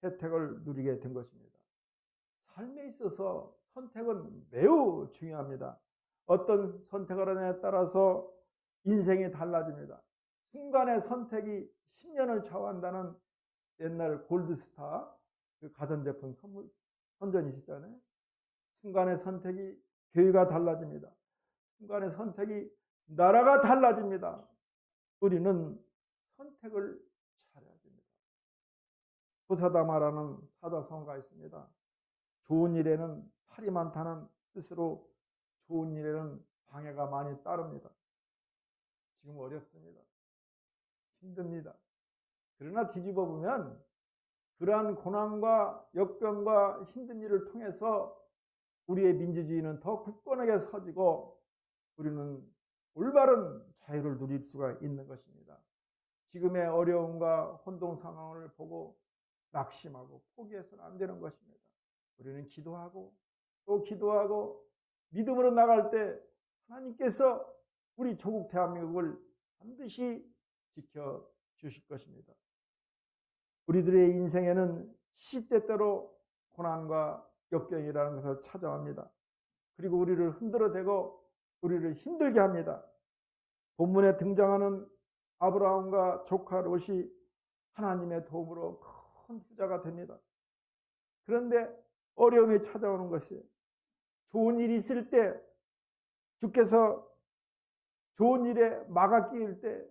혜택을 누리게 된 것입니다. 삶에 있어서 선택은 매우 중요합니다. 어떤 선택을 하느냐에 따라서 인생이 달라집니다. 순간의 선택이 10년을 좌우한다는 옛날 골드스타 그 가전제품 선전이 있었잖아요. 순간의 선택이 교회가 달라집니다. 순간의 선택이 나라가 달라집니다. 우리는 선택을 잘해야 됩니다. 호사다마라는 사자성어가 있습니다. 좋은 일에는 탈이 많다는 뜻으로 좋은 일에는 방해가 많이 따릅니다. 지금 어렵습니다. 힘듭니다. 그러나 뒤집어 보면 그러한 고난과 역병과 힘든 일을 통해서 우리의 민주주의는 더 굳건하게 서지고 우리는 올바른 자유를 누릴 수가 있는 것입니다. 지금의 어려움과 혼동 상황을 보고 낙심하고 포기해서는 안 되는 것입니다. 우리는 기도하고 또 기도하고 믿음으로 나갈 때 하나님께서 우리 조국 대한민국을 반드시 지켜주실 것입니다. 우리들의 인생에는 시시때때로 고난과 역경이라는 것을 찾아옵니다. 그리고 우리를 흔들어대고 우리를 힘들게 합니다. 본문에 등장하는 아브라함과 조카 롯이 하나님의 도움으로 큰 부자가 됩니다. 그런데 어려움이 찾아오는 것이에요. 좋은 일이 있을 때 주께서 좋은 일에 막아 끼일 때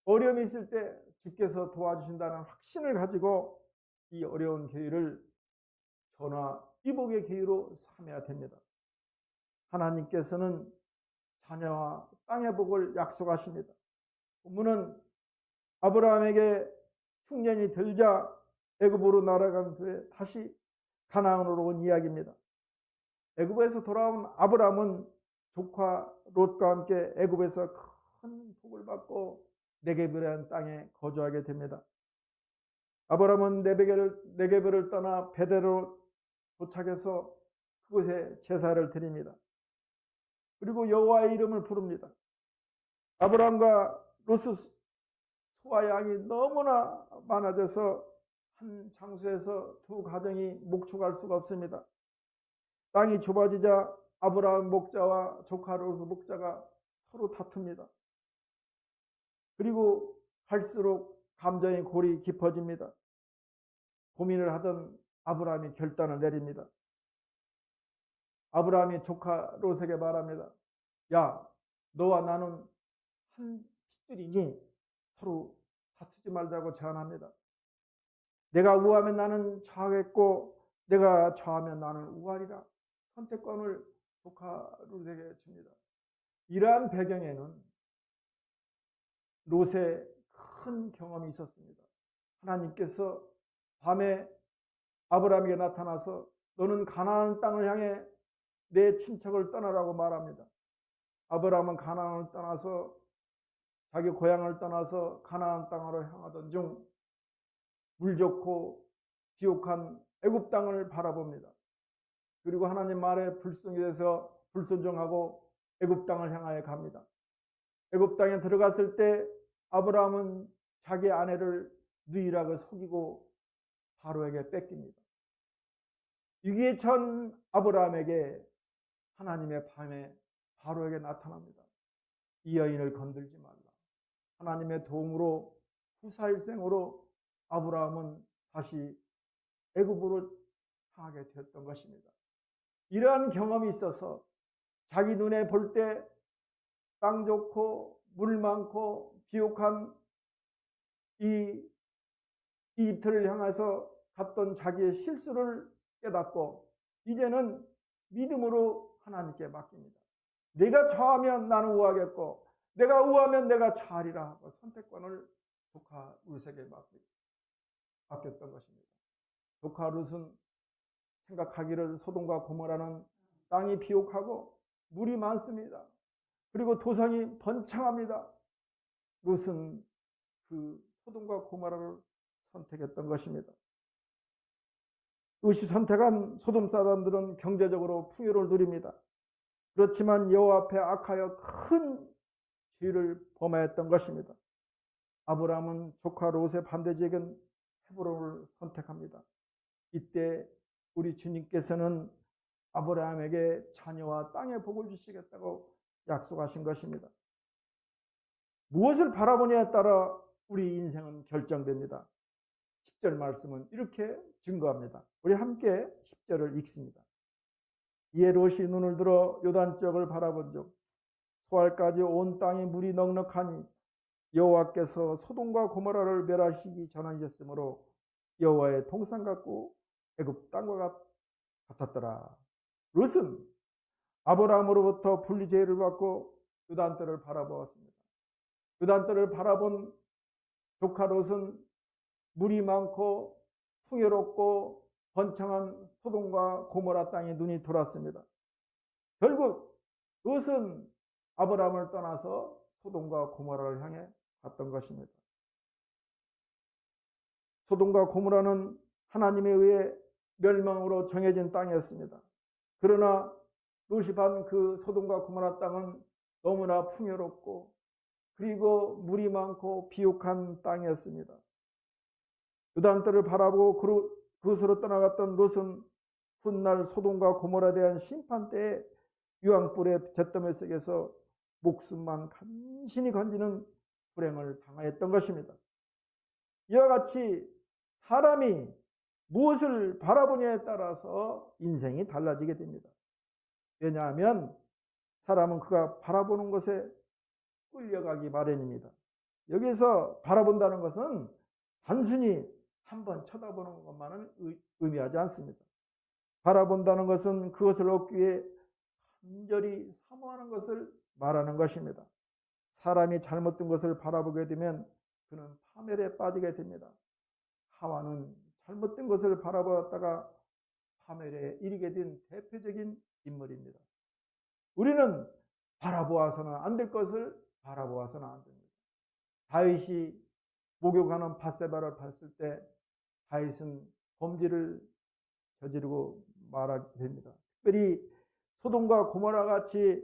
어려움이 있을 때 주께서 도와주신다는 확신을 가지고 이 어려운 기회를 전화위복의 기회로 삼아야 됩니다. 하나님께서는 자녀와 땅의 복을 약속하십니다. 본문은 아브라함에게 흉년이 들자 애굽으로 날아간 후에 다시 가나안으로 온 이야기입니다. 애굽에서 돌아온 아브라함은 조카 롯과 함께 애굽에서 큰 복을 받고 네게브라는 땅에 거주하게 됩니다. 아브라함은 네게브를 떠나 베델로 도착해서 그곳에 제사를 드립니다. 그리고 여호와의 이름을 부릅니다. 아브라함과 롯의 소와 양이 너무나 많아져서 한 장소에서 두 가정이 목축할 수가 없습니다. 땅이 좁아지자 아브라함 목자와 조카 롯의 목자가 서로 다툽니다. 그리고 갈수록 감정의 골이 깊어집니다. 고민을 하던 아브라함이 결단을 내립니다. 아브라함이 조카 롯에게 말합니다. 야, 너와 나는 한 핏줄이니 서로 다투지 말자고 제안합니다. 내가 우하면 나는 좌하겠고 내가 좌하면 나는 우하리라. 선택권을 조카 롯에게 줍니다. 이러한 배경에는 롯의 큰 경험이 있었습니다. 하나님께서 밤에 아브라함에게 나타나서 너는 가나안 땅을 향해 내 친척을 떠나라고 말합니다. 아브라함은 가나안을 떠나서 자기 고향을 떠나서 가나안 땅으로 향하던 중 물 좋고 비옥한 애굽 땅을 바라봅니다. 그리고 하나님 말에 불순이 돼서 불순종하고 애굽 땅을 향하여 갑니다. 애굽 땅에 들어갔을 때 아브라함은 자기 아내를 누이락을 속이고 바로에게 뺏깁니다. 위기에 처한 아브라함에게 하나님의 밤에 바로에게 나타납니다. 이 여인을 건들지 말라. 하나님의 도움으로 후사일생으로 아브라함은 다시 애굽으로 향하게 되었던 것입니다. 이러한 경험이 있어서 자기 눈에 볼 때 땅 좋고 물 많고 비옥한 이 이집트를 향해서 갔던 자기의 실수를 깨닫고 이제는 믿음으로 하나님께 맡깁니다. 내가 좌하면 나는 우하겠고 내가 우하면 내가 좌하리라 하고 선택권을 조카 롯에게 맡겼던 것입니다. 조카 롯은 생각하기를 소돔과 고모라는 땅이 비옥하고 물이 많습니다. 그리고 도성이 번창합니다. 롯은 그 소돔과 고모라를 선택했던 것입니다. 롯이 선택한 소돔 사람들은 경제적으로 풍요를 누립니다. 그렇지만 여호와 앞에 악하여 큰 죄를 범하였던 것입니다. 아브라함은 조카 롯의 반대지역인 헤브론을 선택합니다. 이때 우리 주님께서는 아브라함에게 자녀와 땅의 복을 주시겠다고 약속하신 것입니다. 무엇을 바라보냐에 따라 우리 인생은 결정됩니다. 10절 말씀은 이렇게 증거합니다. 우리 함께 10절을 읽습니다. 이에 롯이 눈을 들어 요단쪽을 바라본즉 소알까지 온 땅이 물이 넉넉하니 여호와께서 소돔과 고모라를 멸하시기 전하셨으므로 여호와의 동산 같고 애굽 땅과 같았더라. 롯은 아브라함으로부터 분리제의를 받고 요단뜰을 바라보았습니다. 요단뜰을 바라본 조카 롯은 물이 많고 풍요롭고 번창한 소돔과 고모라 땅에 눈이 돌았습니다. 결국 롯은 아브라함을 떠나서 소돔과 고모라를 향해 갔던 것입니다. 소돔과 고모라는 하나님에 의해 멸망으로 정해진 땅이었습니다. 그러나 롯이 반 그 소돔과 고모라 땅은 너무나 풍요롭고 그리고 물이 많고 비옥한 땅이었습니다. 요단뜰을 바라보고 그것으로 떠나갔던 롯은 훗날 소돔과 고모라에 대한 심판 때에 유황불의 잿더미 속에서 목숨만 간신히 건지는 불행을 당하였던 것입니다. 이와 같이 사람이 무엇을 바라보냐에 따라서 인생이 달라지게 됩니다. 왜냐하면 사람은 그가 바라보는 것에 끌려가기 마련입니다. 여기서 바라본다는 것은 단순히 한번 쳐다보는 것만은 의미하지 않습니다. 바라본다는 것은 그것을 얻기 위해 간절히 사모하는 것을 말하는 것입니다. 사람이 잘못된 것을 바라보게 되면 그는 파멸에 빠지게 됩니다. 하와는 잘못된 것을 바라보았다가 파멸에 이르게 된 대표적인 인물입니다. 우리는 바라보아서는 안 될 것을 바라보아서는 안 됩니다. 다윗이 목욕하는 밧세바를 봤을 때 다윗은 범죄를 저지르고 말하게 됩니다. 특별히 소돔과 고모라 같이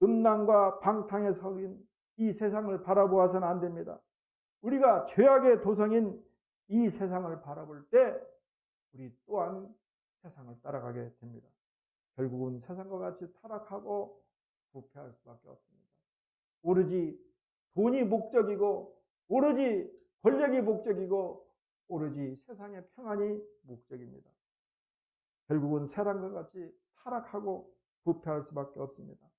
음란과 방탕에 서긴 이 세상을 바라보아서는 안 됩니다. 우리가 죄악의 도성인 이 세상을 바라볼 때 우리 또한 세상을 따라가게 됩니다. 결국은 세상과 같이 타락하고 부패할 수밖에 없습니다. 오로지 돈이 목적이고 오로지 권력이 목적이고 오로지 세상의 평안이 목적입니다. 결국은 세상과 같이 타락하고 부패할 수밖에 없습니다.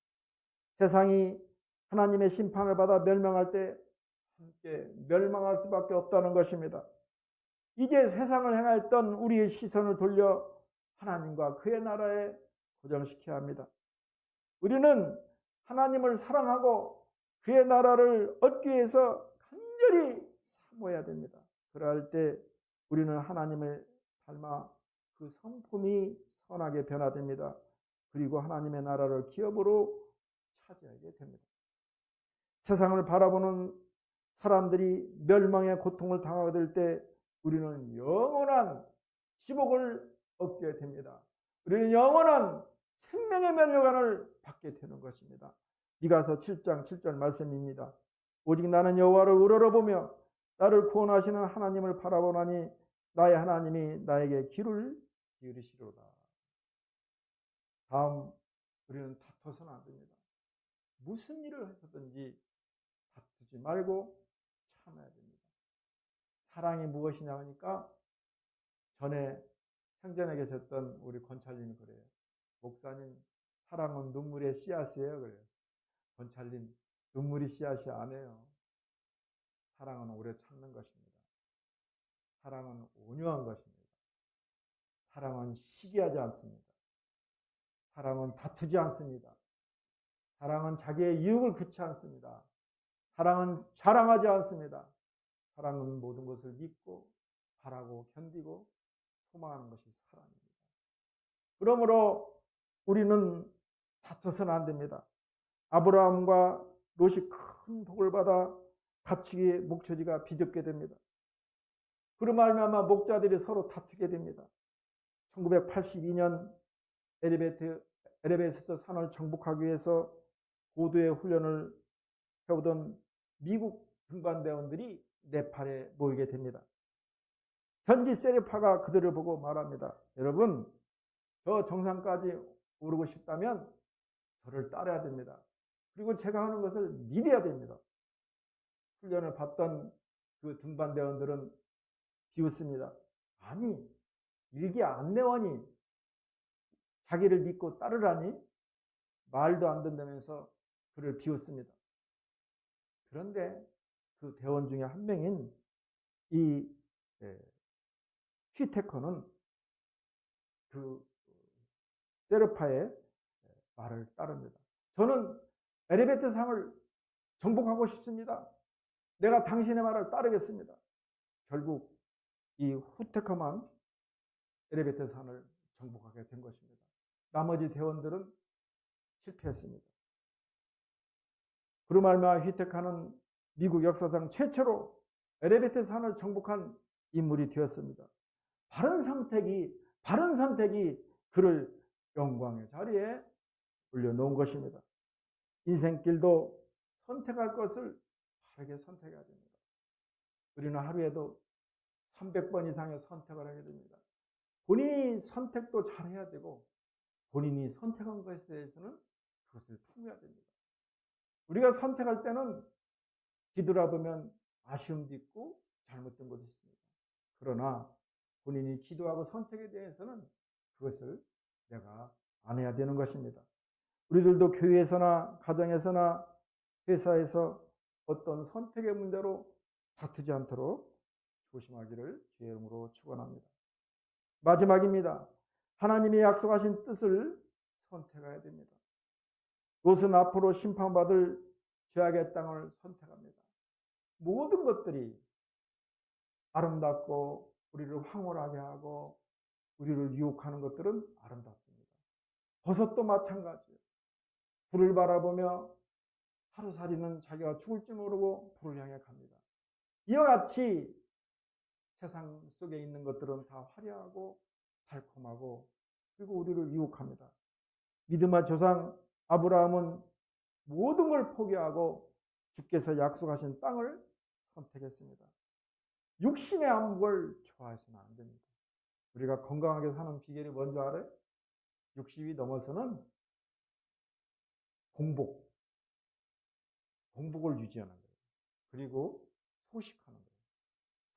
세상이 하나님의 심판을 받아 멸망할 때 함께 멸망할 수밖에 없다는 것입니다. 이제 세상을 향했던 우리의 시선을 돌려 하나님과 그의 나라에 고정시켜야 합니다. 우리는 하나님을 사랑하고 그의 나라를 얻기 위해서 간절히 사모해야 됩니다. 그럴 때 우리는 하나님을 닮아 그 성품이 선하게 변화됩니다. 그리고 하나님의 나라를 기업으로 차지하게 됩니다. 세상을 바라보는 사람들이 멸망의 고통을 당하게 될 때 우리는 영원한 지복을 얻게 됩니다. 우리는 영원한 생명의 면류관을 받게 되는 것입니다. 미가서 7장 7절 말씀입니다. 오직 나는 여호와를 우러러보며 나를 구원하시는 하나님을 바라보나니 나의 하나님이 나에게 귀를 기울이시로다. 다음, 우리는 다퉈서는 안 됩니다. 무슨 일을 하셨든지 다투지 말고 참아야 됩니다. 사랑이 무엇이냐 하니까 전에 생전에 계셨던 우리 권찰님이 그래요. 목사님, 사랑은 눈물의 씨앗이에요. 그래요. 권찰님, 눈물이 씨앗이 아니에요. 사랑은 오래 참는 것입니다. 사랑은 온유한 것입니다. 사랑은 시기하지 않습니다. 사랑은 다투지 않습니다. 사랑은 자기의 유익을 굳지 않습니다. 사랑은 자랑하지 않습니다. 사랑은 모든 것을 믿고 바라고 견디고 소망하는 것이 사랑입니다. 그러므로 우리는 다투서는 안 됩니다. 아브라함과 롯이 큰 복을 받아 다투기의 목초지가 빚었게 됩니다. 그로 말미암아 목자들이 서로 다투게 됩니다. 1982년 에베레스트 산을 정복하기 위해서 고도의 훈련을 해오던 미국 등반대원들이 네팔에 모이게 됩니다. 현지 세르파가 그들을 보고 말합니다. 여러분, 저 정상까지 오르고 싶다면 저를 따라야 됩니다. 그리고 제가 하는 것을 믿어야 됩니다. 훈련을 받던 그 등반대원들은 비웃습니다. 아니, 일개 안내원이 자기를 믿고 따르라니? 말도 안 된다면서 그를 비웃습니다. 그런데 그 대원 중에 한 명인 이 휘테커는 그 세르파의 말을 따릅니다. 저는 에레베트 산을 정복하고 싶습니다. 내가 당신의 말을 따르겠습니다. 결국 이 후테커만 에레베트 산을 정복하게 된 것입니다. 나머지 대원들은 실패했습니다. 그로 말미암아 휘테커는 미국 역사상 최초로 에레베트 산을 정복한 인물이 되었습니다. 바른 선택이 그를 영광의 자리에 올려놓은 것입니다. 인생길도 선택할 것을 바르게 선택해야 됩니다. 우리는 하루에도 300번 이상의 선택을 하게 됩니다. 본인이 선택도 잘해야 되고 본인이 선택한 것에 대해서는 그것을 품어야 됩니다. 우리가 선택할 때는 뒤돌아보면 아쉬움도 있고 잘못된 것도 있습니다. 그러나 본인이 기도하고 선택에 대해서는 그것을 내가 안 해야 되는 것입니다. 우리들도 교회에서나 가정에서나 회사에서 어떤 선택의 문제로 다투지 않도록 조심하기를 주의 이름으로 축원합니다. 마지막입니다. 하나님이 약속하신 뜻을 선택해야 됩니다. 롯은 앞으로 심판받을 죄악의 땅을 선택합니다. 모든 것들이 아름답고 우리를 황홀하게 하고 우리를 유혹하는 것들은 아름답습니다. 버섯도 마찬가지예요. 불을 바라보며 하루살이는 자기가 죽을지 모르고 불을 향해 갑니다. 이와 같이 세상 속에 있는 것들은 다 화려하고 달콤하고 그리고 우리를 유혹합니다. 믿음의 조상 아브라함은 모든 걸 포기하고 주께서 약속하신 땅을 선택했습니다. 육신의 안목을 좋아해서는 안 됩니다. 우리가 건강하게 사는 비결이 뭔지 알아요? 60이 넘어서는 공복을 유지하는 거예요. 그리고 소식하는 거예요.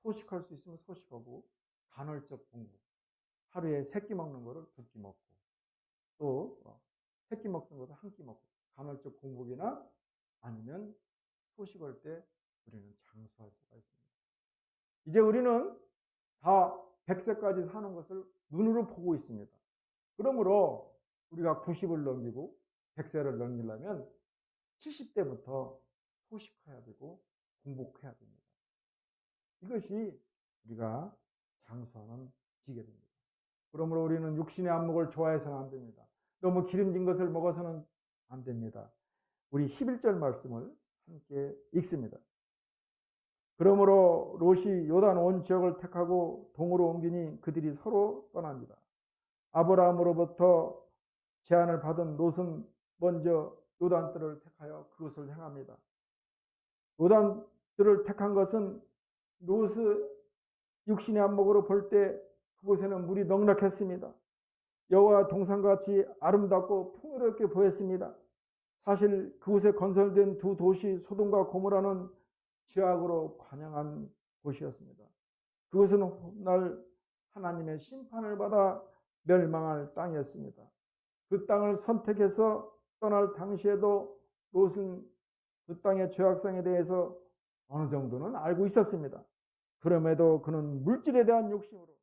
소식할 수 있으면 소식하고 간헐적 공복. 하루에 3끼 먹는 거를 2끼 먹고 또 3끼 먹는 것을 1끼 먹고 간헐적 공복이나 아니면 소식할 때 우리는 장수할 수가 있습니다. 이제 우리는 다 100세까지 사는 것을 눈으로 보고 있습니다. 그러므로 우리가 90을 넘기고 100세를 넘기려면 70대부터 소식해야 되고 공복해야 됩니다. 이것이 우리가 장수하는 비결입니다. 그러므로 우리는 육신의 안목을 좋아해서는 안 됩니다. 너무 기름진 것을 먹어서는 안 됩니다. 우리 11절 말씀을 함께 읽습니다. 그러므로 롯이 요단 온 지역을 택하고 동으로 옮기니 그들이 서로 떠납니다. 아브라함으로부터 제안을 받은 롯은 먼저 요단들을 택하여 그것을 행합니다. 요단들을 택한 것은 롯의 육신의 안목으로 볼 때 그곳에는 물이 넉넉했습니다. 여호와 동산같이 아름답고 풍요롭게 보였습니다. 사실 그곳에 건설된 두 도시 소돔과 고모라는 죄악으로 관영한 곳이었습니다. 그것은 훗날 하나님의 심판을 받아 멸망할 땅이었습니다. 그 땅을 선택해서 떠날 당시에도 롯은 그 땅의 죄악성에 대해서 어느 정도는 알고 있었습니다. 그럼에도 그는 물질에 대한 욕심으로